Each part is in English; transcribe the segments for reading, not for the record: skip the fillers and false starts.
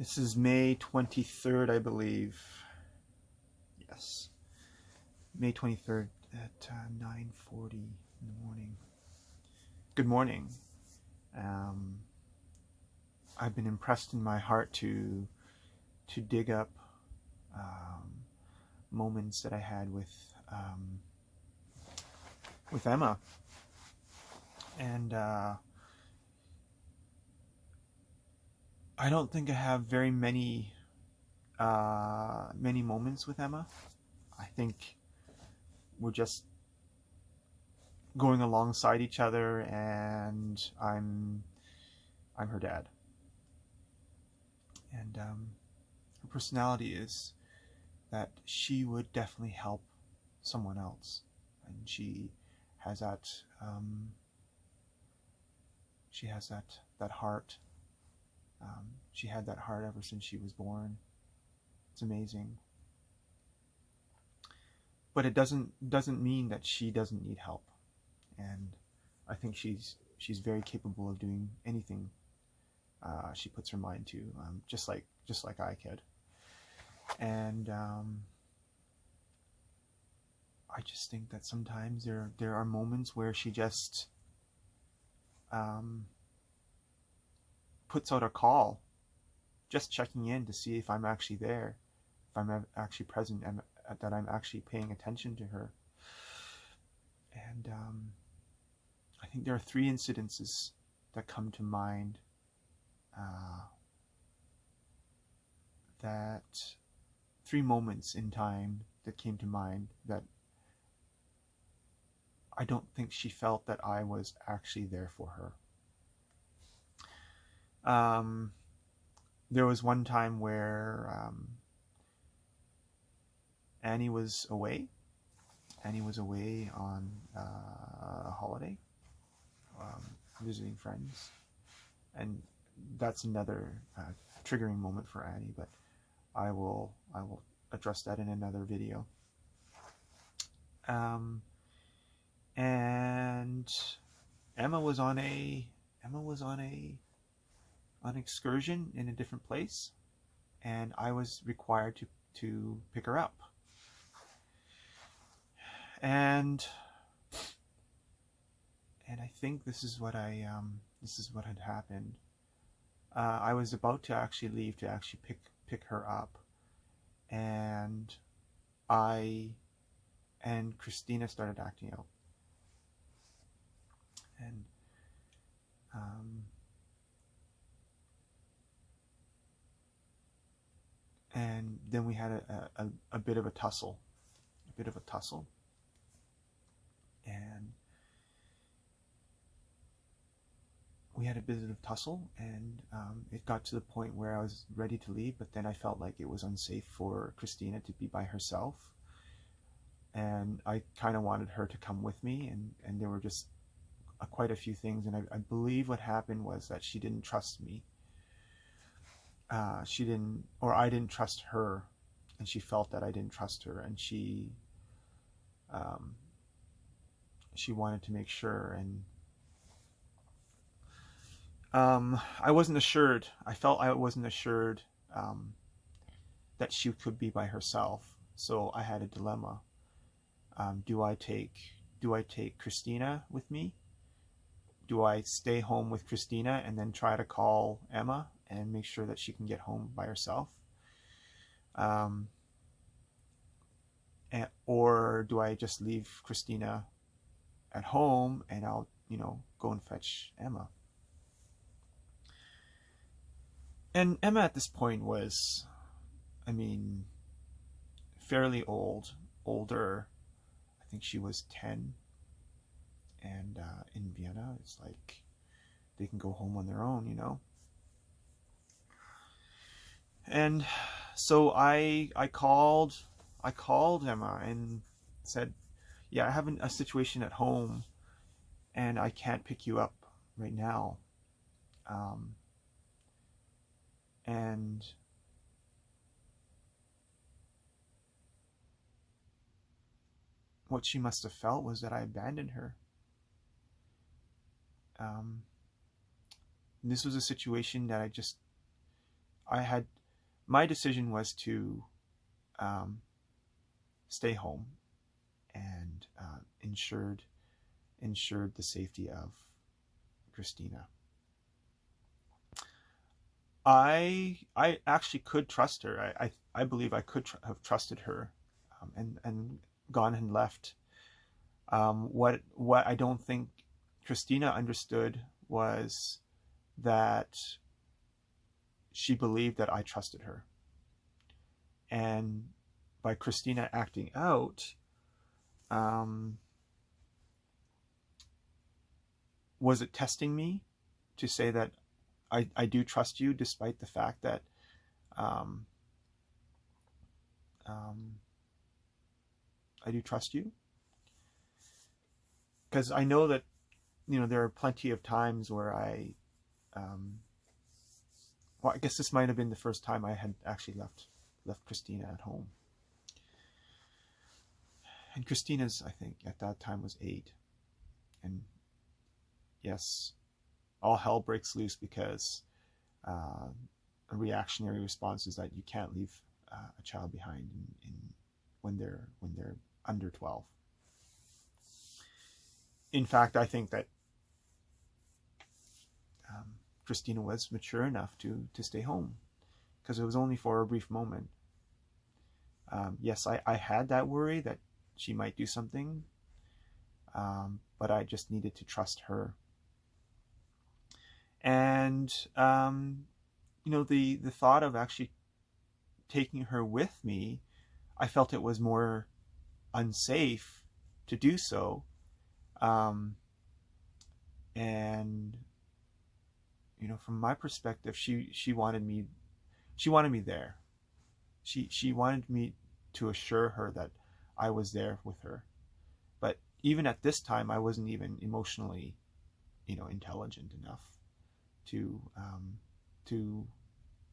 This is May 23rd, I believe. Yes. May 23rd at 9:40 in the morning. Good morning. I've been impressed in my heart to dig up moments that I had with Emma, and I don't think I have very many moments with Emma. I think we're just going alongside each other, and I'm her dad. And her personality is that she would definitely help someone else, and she has that that heart. She had that heart ever since she was born. It's amazing. But it doesn't mean that she doesn't need help, and I think she's very capable of doing anything she puts her mind to, just like I could. And I just think that sometimes there are moments where she just puts out a call, just checking in to see if I'm actually there, if I'm actually present, and that I'm actually paying attention to her. And I think there are 3 incidences that come to mind, that 3 moments in time that came to mind that I don't think she felt that I was actually there for her. There was one time where Annie was away. Annie was away on a holiday, visiting friends, and that's another triggering moment for Annie, but I will address that in another video. And Emma was on an excursion in a different place, and I was required to pick her up. And I think this is what had happened. I was about to actually leave to actually pick her up, and Christina started acting out, and then we had a bit of a tussle, and it got to the point where I was ready to leave, but then I felt like it was unsafe for Christina to be by herself, and I kind of wanted her to come with me, and there were just quite a few things, and I believe what happened was that she didn't trust me. I didn't trust her, and she felt that I didn't trust her, and she wanted to make sure, and I wasn't assured. I felt I wasn't assured that she could be by herself, so I had a dilemma. Do I take Christina with me? Do I stay home with Christina and then try to call Emma and make sure that she can get home by herself? Or do I just leave Christina at home and I'll, go and fetch Emma? And Emma at this point was, fairly older. I think she was 10. And in Vienna, it's like they can go home on their own, And so I called Emma and said, yeah, I have a situation at home, and I can't pick you up right now. And what she must have felt was that I abandoned her. This was a situation that my decision was to stay home and ensured the safety of Christina. I actually could trust her. I believe I could have trusted her, and gone and left. What I don't think Christina understood was that she believed that I trusted her. And by Christina acting out, was it testing me to say that I do trust you, despite the fact that I do trust you? Because I know that, there are plenty of times where well, I guess this might have been the first time I had actually left Christina at home. And Christina's, I think, at that time was 8. And yes, all hell breaks loose because a reactionary response is that you can't leave a child behind when they're under 12. In fact, I think that Christina was mature enough to stay home, because it was only for a brief moment. Yes, I had that worry that she might do something, but I just needed to trust her. And the thought of actually taking her with me, I felt it was more unsafe to do so. And from my perspective, she wanted me there. She wanted me to assure her that I was there with her. But even at this time, I wasn't even emotionally, intelligent enough to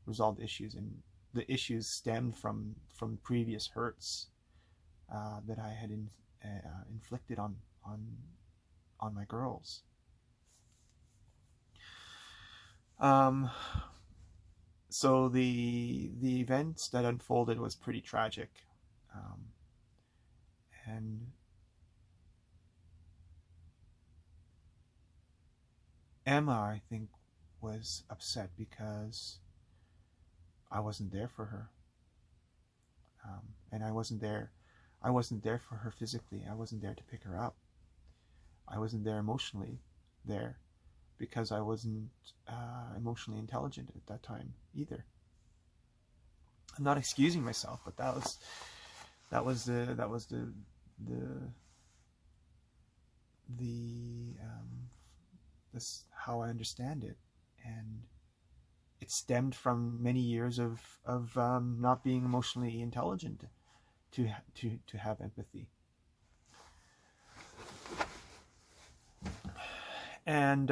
resolve the issues, and the issues stemmed from previous hurts that I had inflicted on my girls. So the events that unfolded was pretty tragic, and Emma, I think, was upset because I wasn't there for her, and I wasn't there for her physically. I wasn't there to pick her up. I wasn't there emotionally there, because I wasn't emotionally intelligent at that time either. I'm not excusing myself, but that was this how I understand it, and it stemmed from many years of not being emotionally intelligent to have empathy. And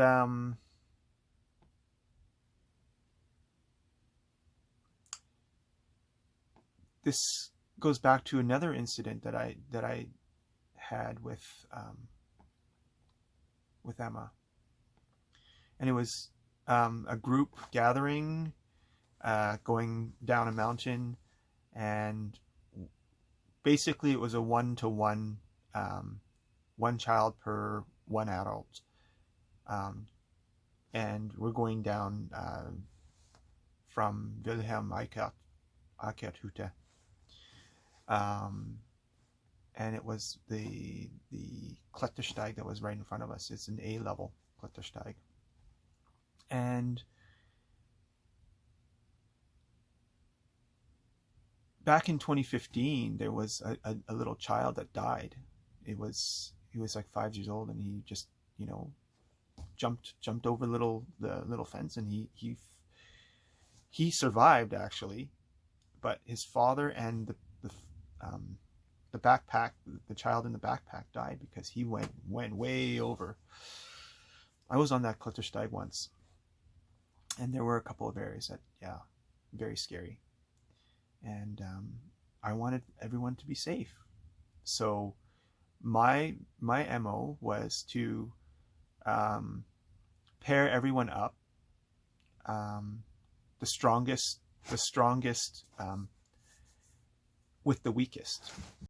this goes back to another incident that I had with Emma, and it was a group gathering, going down a mountain, and basically it was a 1-to-1, one child per one adult. And we're going down from Wilhelm Akerthute. And it was the Klettersteig that was right in front of us. It's an A-level Klettersteig. And back in 2015, there was a little child that died. He was like 5 years old, and he just, jumped over the little fence, and he survived, actually, but his father and the backpack, the child in the backpack, died because he went way over. I was on that Klettersteig once, and there were a couple of areas that, very scary, and I wanted everyone to be safe. So my MO was to pair everyone up. The strongest the strongest with the weakest.